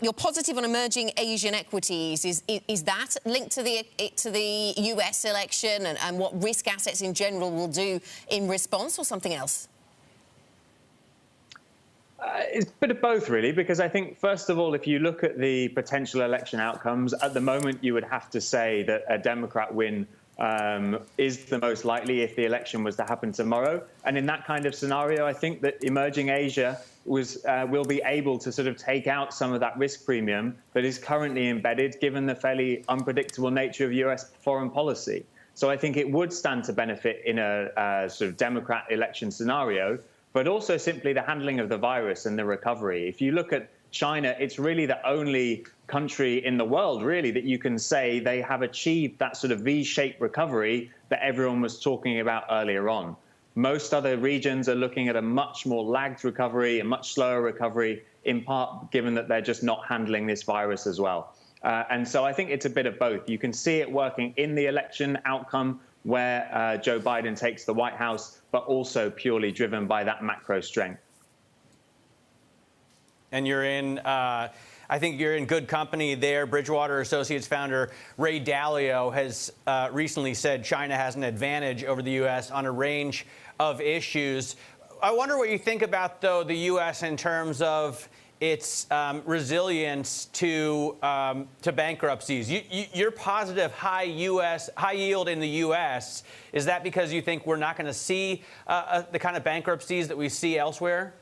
you're positive on emerging Asian equities. Is that linked to the US election and what risk assets in general will do in response, or something else? It's a bit of both, really, because I think, first of all, if you look at the potential election outcomes, at the moment you would have to say that a Democrat win is the most likely if the election was to happen tomorrow. And in that kind of scenario, I think that emerging Asia will be able to sort of take out some of that risk premium that is currently embedded, given the fairly unpredictable nature of US foreign policy. So I think it would stand to benefit in a sort of Democrat election scenario, but also simply the handling of the virus and the recovery. If you look at China, it's really the only country in the world, really, that you can say they have achieved that sort of V-shaped recovery that everyone was talking about earlier on. Most other regions are looking at a much more lagged recovery, a much slower recovery, in part given that they're just not handling this virus as well. And so I think it's a bit of both. You can see it working in the election outcome where Joe Biden takes the White House, but also purely driven by that macro strength. And you're in, I think you're in good company there. Bridgewater Associates founder Ray Dalio has recently said China has an advantage over the U.S. on a range of issues. I wonder what you think about, though, the U.S. in terms of its resilience to bankruptcies. You're positive high yield in the U.S. Is that because you think we're not going to see the kind of bankruptcies that we see elsewhere?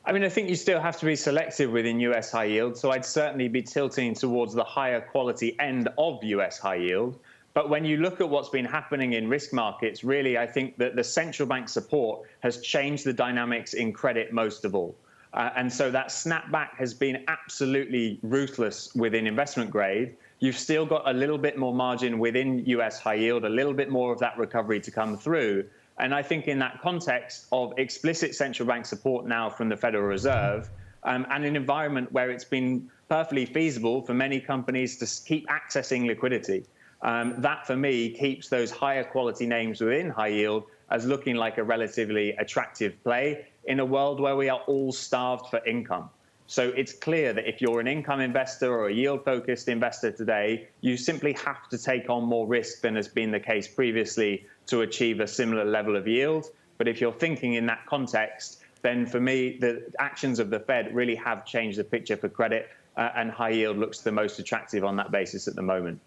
I mean, I think you still have to be selective within US high yield, so I'd certainly be tilting towards the higher quality end of US high yield. But when you look at what's been happening in risk markets, really, I think that the central bank support has changed the dynamics in credit most of all. And so that snapback has been absolutely ruthless within investment grade. You've still got a little bit more margin within US high yield, a little bit more of that recovery to come through. And I think in that context of explicit central bank support now from the Federal Reserve, and an environment where it's been perfectly feasible for many companies to keep accessing liquidity, that, for me, keeps those higher quality names within high yield as looking like a relatively attractive play in a world where we are all starved for income. So it's clear that if you're an income investor or a yield-focused investor today, you simply have to take on more risk than has been the case previously to achieve a similar level of yield. But if you're thinking in that context, then for me, the actions of the Fed really have changed the picture for credit, and high yield looks the most attractive on that basis at the moment.